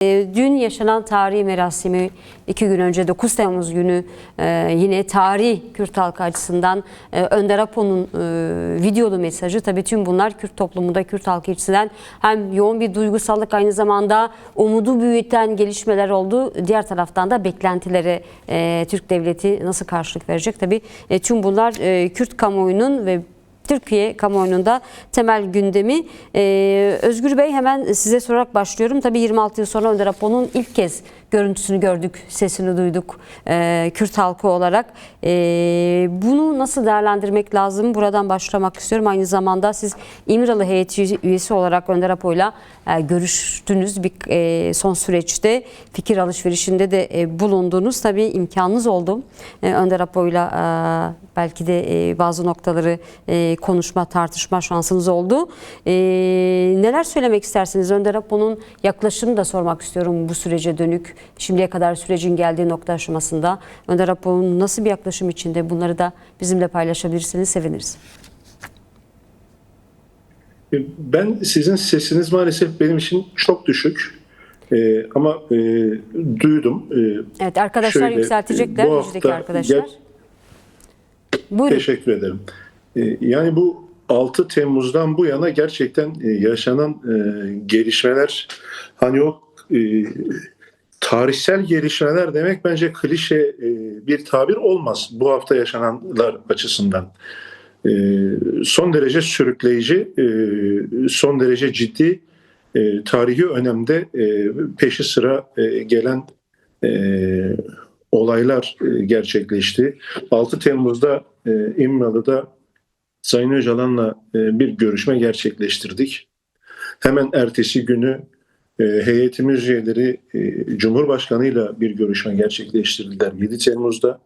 Dün yaşanan tarihi merasimi 2 gün önce 9 Temmuz günü yine tarih Kürt halkı açısından Önder Apo'nun videolu mesajı, tabii tüm bunlar Kürt toplumunda, Kürt halkı açısından hem yoğun bir duygusallık, aynı zamanda umudu büyüten gelişmeler oldu. Diğer taraftan da beklentilere Türk devleti nasıl karşılık verecek? Tabii tüm bunlar Kürt kamuoyunun ve Türkiye kamuoyununda temel gündemi. Özgür Bey, hemen size sorarak başlıyorum. Tabii 26 yıl sonra Önder Apo'nun ilk kez görüntüsünü gördük, sesini duyduk Kürt halkı olarak. Bunu nasıl değerlendirmek lazım? Buradan başlamak istiyorum. Aynı zamanda siz İmralı heyeti üyesi olarak Önder Apo'yla görüştünüz. Son süreçte fikir alışverişinde de bulundunuz. Tabii imkanınız oldu Önder Apo'yla belki de bazı noktaları konuşma, tartışma şansınız oldu. Neler söylemek istersiniz? Önder Apo'nun yaklaşımını da sormak istiyorum bu sürece dönük. Şimdiye kadar sürecin geldiği nokta aşamasında Önder Apo'nun nasıl bir yaklaşım içinde, bunları da bizimle paylaşabilirseniz seviniriz. Ben, sizin sesiniz maalesef benim için çok düşük. Ama duydum. Evet, arkadaşlar yükseltecekler, rejideki arkadaşlar. Buyurun. Teşekkür ederim. Yani bu 6 Temmuz'dan bu yana gerçekten yaşanan gelişmeler, hani o tarihsel gelişmeler demek bence klişe bir tabir olmaz bu hafta yaşananlar açısından. Son derece sürükleyici, son derece ciddi, tarihi önemde peşi sıra gelen olaylar gerçekleşti. 6 Temmuz'da İmralı'da Sayın Öcalan'la bir görüşme gerçekleştirdik. Hemen ertesi günü heyetimiz üyeleri Cumhurbaşkanı'yla bir görüşme gerçekleştirdiler 7 Temmuz'da.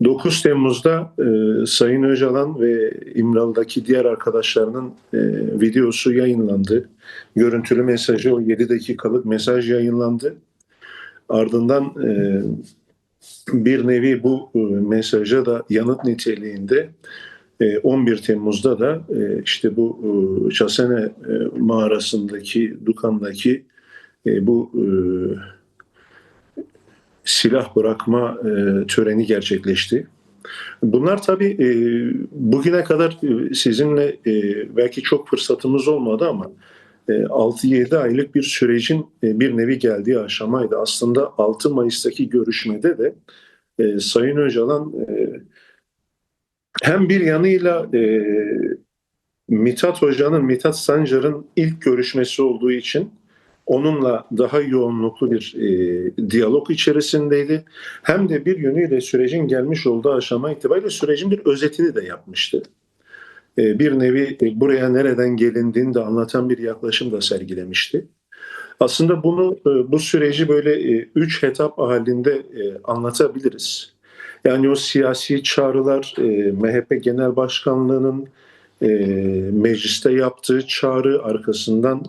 9 Temmuz'da Sayın Öcalan ve İmralı'daki diğer arkadaşlarının videosu yayınlandı. Görüntülü mesajı, o 7 dakikalık mesaj yayınlandı. Ardından bir nevi bu mesaja da yanıt niteliğinde 11 Temmuz'da da işte bu Çasene mağarasındaki, Dukan'daki bu silah bırakma töreni gerçekleşti. Bunlar tabii bugüne kadar sizinle belki çok fırsatımız olmadı ama 6-7 aylık bir sürecin bir nevi geldiği aşamaydı. Aslında 6 Mayıs'taki görüşmede de Sayın Öcalan hem bir yanıyla Mithat Sancar'ın ilk görüşmesi olduğu için onunla daha yoğunluklu bir diyalog içerisindeydi. Hem de bir yönüyle sürecin gelmiş olduğu aşama itibariyle sürecin bir özetini de yapmıştı. Bir nevi buraya nereden gelindiğini de anlatan bir yaklaşım da sergilemişti. Aslında bu süreci böyle 3 etap halinde anlatabiliriz. Yani o siyasi çağrılar, MHP Genel Başkanlığı'nın mecliste yaptığı çağrı, arkasından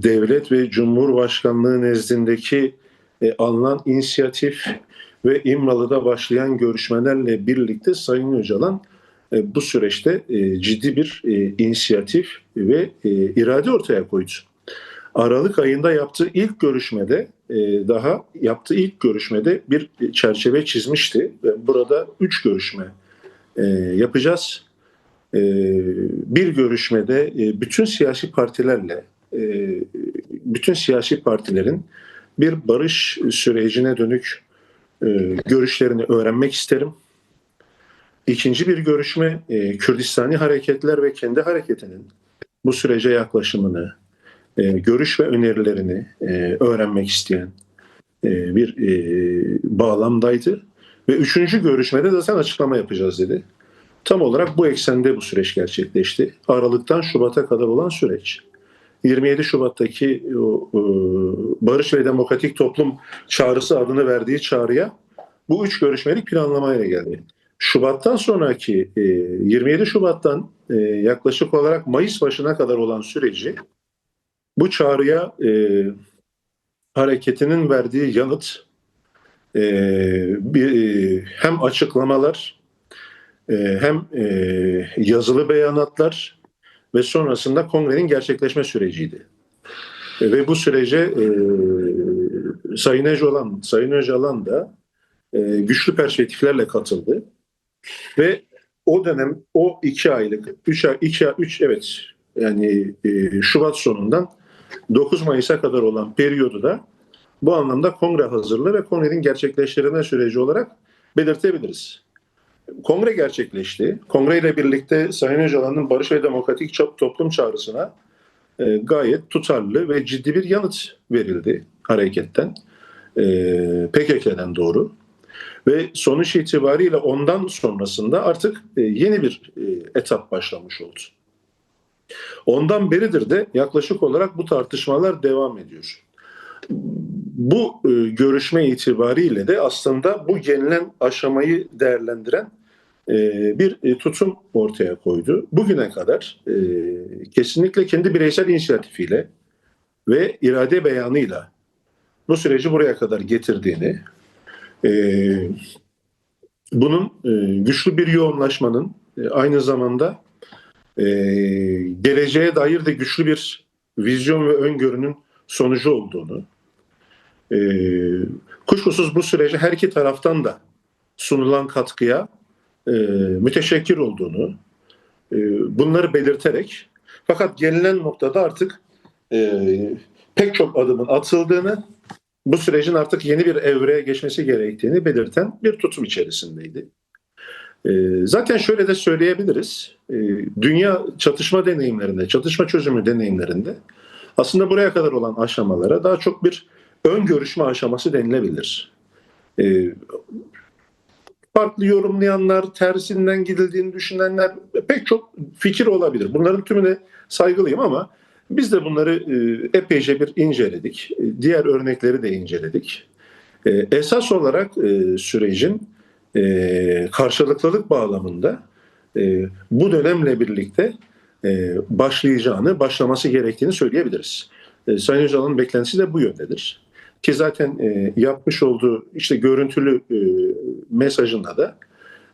devlet ve Cumhurbaşkanlığı nezdindeki alınan inisiyatif ve İmralı'da başlayan görüşmelerle birlikte Sayın Öcalan bu süreçte ciddi bir inisiyatif ve irade ortaya koydu. Aralık ayında yaptığı ilk görüşmede bir çerçeve çizmişti. Burada 3 görüşme yapacağız. Bir görüşmede bütün siyasi partilerin bir barış sürecine dönük görüşlerini öğrenmek isterim. İkinci bir görüşme, Kürdistani hareketler ve kendi hareketinin bu sürece yaklaşımını, görüş ve önerilerini öğrenmek isteyen bir bağlamdaydı. Ve üçüncü görüşmede zaten açıklama yapacağız dedi. Tam olarak bu eksende bu süreç gerçekleşti. Aralıktan Şubat'a kadar olan süreç. 27 Şubat'taki Barış ve Demokratik Toplum çağrısı adını verdiği çağrıya bu 3 görüşmelik planlamayla geldi. Şubat'tan sonraki 27 Şubat'tan yaklaşık olarak Mayıs başına kadar olan süreci bu çağrıya hareketinin verdiği yanıt, hem açıklamalar hem yazılı beyanatlar ve sonrasında kongrenin gerçekleşme süreciydi. Ve bu sürece Sayın Öcalan da güçlü perspektiflerle katıldı. Ve o dönem o 2 aylık, 3 evet yani Şubat sonundan 9 Mayıs'a kadar olan periyodu da bu anlamda kongre hazırlığı ve kongrenin gerçekleştirilme süreci olarak belirtebiliriz. Kongre gerçekleşti. Kongre ile birlikte Sayın Öcalan'ın barış ve demokratik toplum çağrısına gayet tutarlı ve ciddi bir yanıt verildi hareketten, PKK'den doğru. Ve sonuç itibariyle ondan sonrasında artık yeni bir etap başlamış oldu. Ondan beridir de yaklaşık olarak bu tartışmalar devam ediyor. Bu görüşme itibariyle de aslında bu gelinen aşamayı değerlendiren bir tutum ortaya koydu. Bugüne kadar kesinlikle kendi bireysel inisiyatifiyle ve irade beyanıyla bu süreci buraya kadar getirdiğini, bunun güçlü bir yoğunlaşmanın aynı zamanda geleceğe dair de güçlü bir vizyon ve öngörünün sonucu olduğunu, kuşkusuz bu sürece her iki taraftan da sunulan katkıya müteşekkir olduğunu, bunları belirterek, fakat gelinen noktada artık pek çok adımın atıldığını, bu sürecin artık yeni bir evreye geçmesi gerektiğini belirten bir tutum içerisindeydi. Zaten şöyle de söyleyebiliriz. Dünya çatışma deneyimlerinde, çatışma çözümü deneyimlerinde aslında buraya kadar olan aşamalara daha çok bir ön görüşme aşaması denilebilir. Farklı yorumlayanlar, tersinden gidildiğini düşünenler pek çok fikir olabilir. Bunların tümüne saygılıyım ama biz de bunları epeyce bir inceledik. Diğer örnekleri de inceledik. Esas olarak sürecin karşılıklılık bağlamında bu dönemle birlikte başlaması gerektiğini söyleyebiliriz. Sayın Öcalan'ın beklentisi de bu yöndedir. Ki zaten yapmış olduğu işte görüntülü mesajında da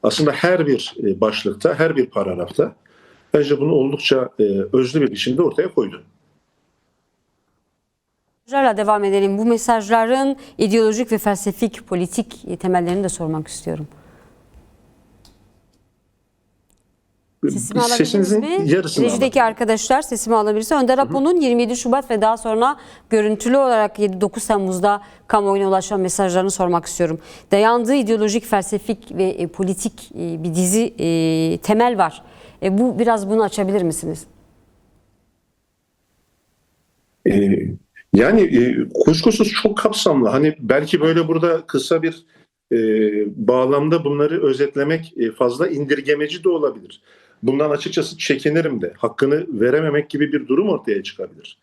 aslında her bir başlıkta, her bir paragrafta bence bunu oldukça özlü bir biçimde ortaya koydu. Mesajlarla devam edelim. Bu mesajların ideolojik ve felsefik, politik temellerini de sormak istiyorum. Sesimi alabildiniz mi? Yarısını Rejideki arkadaşlar sesimi alabilirse. Önder Apo'nun 27 Şubat ve daha sonra görüntülü olarak 7-9 Temmuz'da kamuoyuna ulaşan mesajlarını sormak istiyorum. Dayandığı ideolojik, felsefik ve politik bir dizi temel var. Biraz bunu açabilir misiniz? Yani kuşkusuz çok kapsamlı. Hani belki böyle burada kısa bir bağlamda bunları özetlemek fazla indirgemeci de olabilir. Bundan açıkçası çekinirim de. Hakkını verememek gibi bir durum ortaya çıkabilir.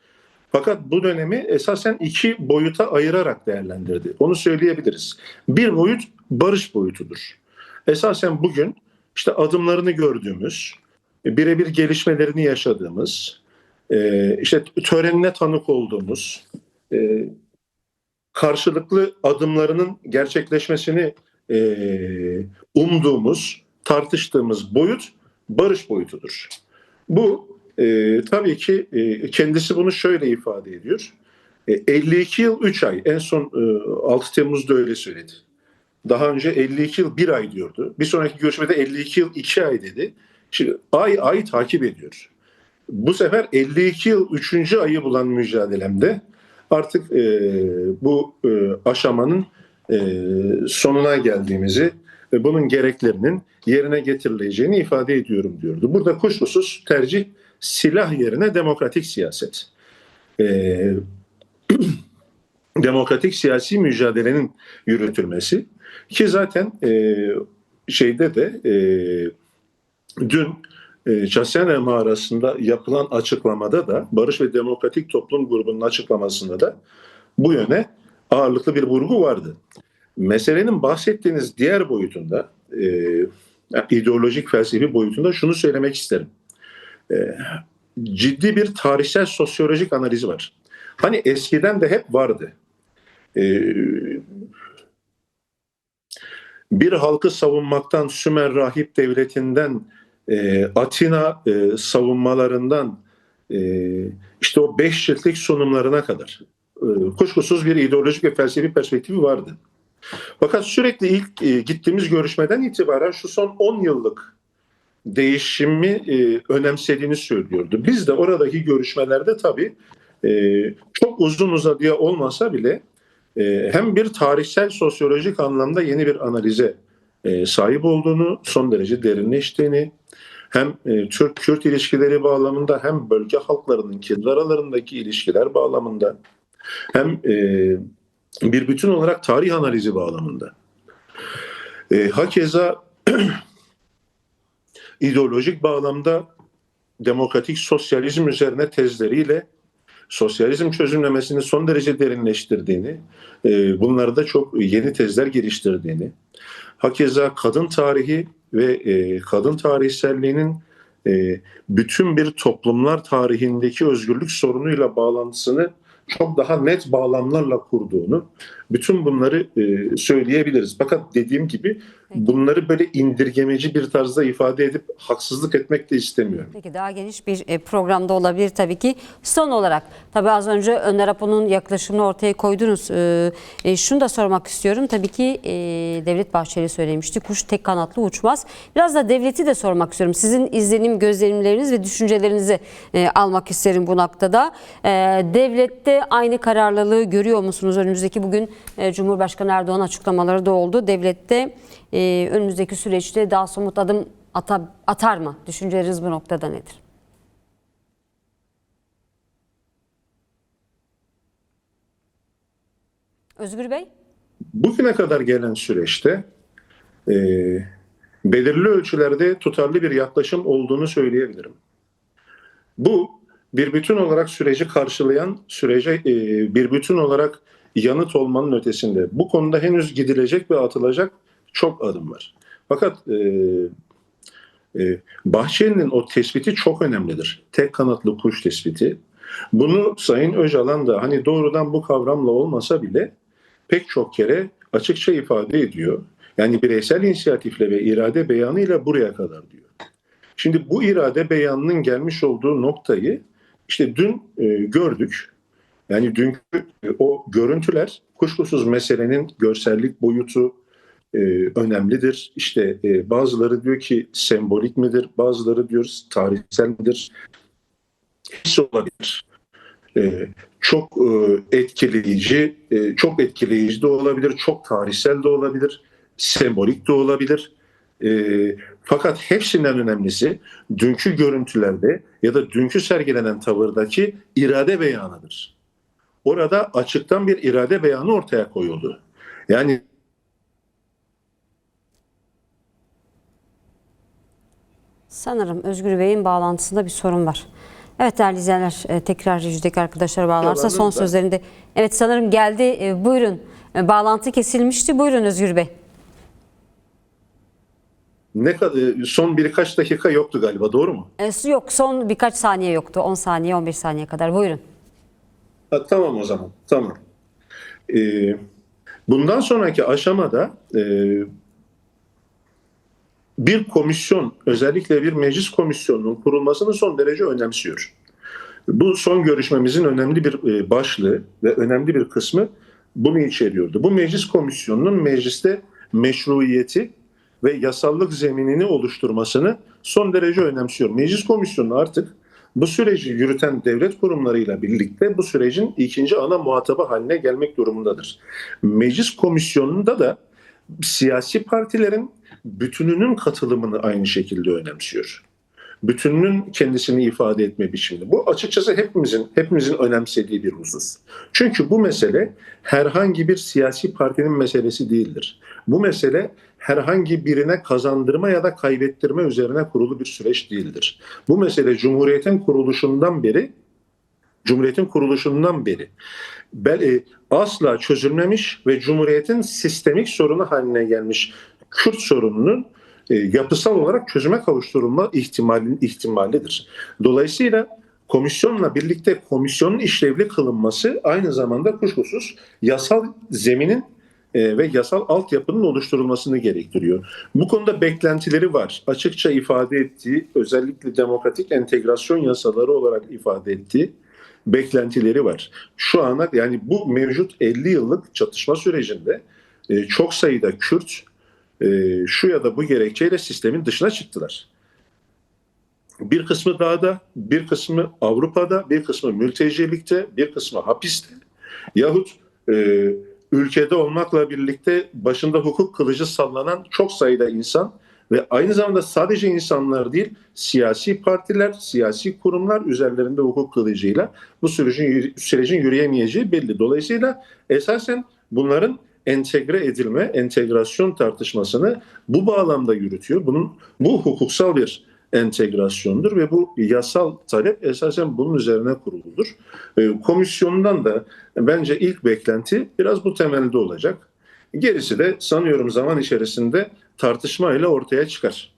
Fakat bu dönemi esasen 2 boyuta ayırarak değerlendirdi. Onu söyleyebiliriz. Bir boyut barış boyutudur. Esasen bugün işte adımlarını gördüğümüz, birebir gelişmelerini yaşadığımız, işte törenine tanık olduğumuz, karşılıklı adımlarının gerçekleşmesini umduğumuz, tartıştığımız boyut barış boyutudur. Bu tabii ki kendisi bunu şöyle ifade ediyor. 52 yıl 3 ay, en son 6 Temmuz'da öyle söyledi. Daha önce 52 yıl 1 ay diyordu. Bir sonraki görüşmede 52 yıl 2 ay dedi. Şimdi ay takip ediyor. Bu sefer 52 yıl 3. ayı bulan mücadelemde artık bu aşamanın sonuna geldiğimizi ve bunun gereklerinin yerine getirileceğini ifade ediyorum diyordu. Burada kuşkusuz tercih silah yerine demokratik siyaset. Demokratik siyasi mücadelenin yürütülmesi ki zaten dün Çasyane mağarasında yapılan açıklamada da Barış ve Demokratik Toplum grubunun açıklamasında da bu yöne ağırlıklı bir vurgu vardı. Meselenin bahsettiğiniz diğer boyutunda, ideolojik felsefi boyutunda şunu söylemek isterim. Ciddi bir tarihsel sosyolojik analiz var. Hani eskiden de hep vardı. Bir halkı savunmaktan Sümer Rahip Devleti'nden Atina savunmalarından işte o 5 ciltlik sunumlarına kadar kuşkusuz bir ideolojik ve felsefi perspektifi vardı. Fakat sürekli ilk gittiğimiz görüşmeden itibaren şu son 10 yıllık değişimi önemsediğini söylüyordu. Biz de oradaki görüşmelerde tabii çok uzun uzadıya olmasa bile hem bir tarihsel sosyolojik anlamda yeni bir analize sahip olduğunu, son derece derinleştiğini, hem Türk-Kürt ilişkileri bağlamında hem bölge halklarının kendi aralarındaki ilişkiler bağlamında hem bir bütün olarak tarih analizi bağlamında. Hakeza ideolojik bağlamda demokratik sosyalizm üzerine tezleriyle sosyalizm çözümlemesini son derece derinleştirdiğini, bunlarda çok yeni tezler geliştirdiğini, hakeza kadın tarihi ve kadın tarihselliğinin bütün bir toplumlar tarihindeki özgürlük sorunuyla bağlantısını çok daha net bağlamlarla kurduğunu, bütün bunları söyleyebiliriz. Fakat dediğim gibi bunları böyle indirgemeci bir tarzda ifade edip haksızlık etmek de istemiyorum. Peki daha geniş bir programda olabilir tabii ki. Son olarak tabii az önce Önder Apo'nun yaklaşımını ortaya koydunuz. Şunu da sormak istiyorum. Tabii ki Devlet Bahçeli söylemişti. Kuş tek kanatlı uçmaz. Biraz da devleti de sormak istiyorum. Sizin izlenim, gözlemleriniz ve düşüncelerinizi almak isterim bu noktada. Devlette aynı kararlılığı görüyor musunuz? Önümüzdeki bugün Cumhurbaşkanı Erdoğan açıklamaları da oldu. Devlette önümüzdeki süreçte daha somut adım atar mı? Düşünceleriniz bu noktada nedir? Özgür Bey? Bugüne kadar gelen süreçte belirli ölçülerde tutarlı bir yaklaşım olduğunu söyleyebilirim. Bu bir bütün olarak süreci karşılayan, sürece bir bütün olarak yanıt olmanın ötesinde. Bu konuda henüz gidilecek ve atılacak çok adım var. Fakat Bahçeli'nin o tespiti çok önemlidir. Tek kanatlı kuş tespiti. Bunu Sayın Öcalan da hani doğrudan bu kavramla olmasa bile pek çok kere açıkça ifade ediyor. Yani bireysel inisiyatifle ve irade beyanıyla buraya kadar diyor. Şimdi bu irade beyanının gelmiş olduğu noktayı işte dün gördük. Yani dünkü o görüntüler kuşkusuz meselenin görsellik boyutu önemlidir. İşte bazıları diyor ki sembolik midir, bazıları diyor tarihsel midir? Hepsi olabilir. Çok etkileyici, çok etkileyici de olabilir, çok tarihsel de olabilir, sembolik de olabilir. Fakat hepsinden önemlisi dünkü görüntülerde ya da dünkü sergilenen tavırdaki irade beyanıdır. Orada açıktan bir irade beyanı ortaya koyuldu. Yani Sanırım Özgür Bey'in bağlantısında bir sorun var. Evet değerli izleyenler, tekrar rejideki arkadaşlar bağlarsa son sözlerinde. Evet sanırım geldi. Buyurun. Bağlantı kesilmişti. Buyurun Özgür Bey. ne kadar son birkaç dakika yoktu galiba, doğru mu? Yok, son birkaç saniye yoktu. 10 saniye 15 saniye kadar. Buyurun. Tamam o zaman. Tamam. Bundan sonraki aşamada bir komisyon, özellikle bir meclis komisyonunun kurulmasını son derece önemsiyor. Bu son görüşmemizin önemli bir başlığı ve önemli bir kısmı bunu içeriyordu. Bu meclis komisyonunun mecliste meşruiyeti ve yasallık zeminini oluşturmasını son derece önemsiyor. Meclis komisyonu artık bu süreci yürüten devlet kurumlarıyla birlikte bu sürecin ikinci ana muhatabı haline gelmek durumundadır. Meclis komisyonunda da siyasi partilerin bütününün katılımını aynı şekilde önemsiyor. Bütününün kendisini ifade etme biçimi. Bu açıkçası hepimizin önemsediği bir husus. Çünkü bu mesele herhangi bir siyasi partinin meselesi değildir. Bu mesele herhangi birine kazandırma ya da kaybettirme üzerine kurulu bir süreç değildir. Bu mesele Cumhuriyet'in kuruluşundan beri asla çözülmemiş ve Cumhuriyet'in sistemik sorunu haline gelmiş Kürt sorununun yapısal olarak çözüme kavuşturulma ihtimalidir. Dolayısıyla komisyonla birlikte komisyonun işlevli kılınması aynı zamanda kuşkusuz yasal zeminin ve yasal altyapının oluşturulmasını gerektiriyor. Bu konuda beklentileri var. Açıkça ifade ettiği, özellikle demokratik entegrasyon yasaları olarak ifade ettiği beklentileri var. Şu ana yani bu mevcut 50 yıllık çatışma sürecinde çok sayıda Kürt şu ya da bu gerekçeyle sistemin dışına çıktılar. Bir kısmı dağda, bir kısmı Avrupa'da, bir kısmı mültecilikte, bir kısmı hapiste yahut ülkede olmakla birlikte başında hukuk kılıcı sallanan çok sayıda insan ve aynı zamanda sadece insanlar değil, siyasi partiler, siyasi kurumlar üzerlerinde hukuk kılıcıyla bu sürecin yürüyemeyeceği belli. Dolayısıyla esasen bunların entegre edilme, entegrasyon tartışmasını bu bağlamda yürütüyor. Bu hukuksal bir entegrasyondur ve bu yasal talep esasen bunun üzerine kuruludur. Komisyondan da bence ilk beklenti biraz bu temelde olacak. Gerisi de sanıyorum zaman içerisinde tartışmayla ortaya çıkar.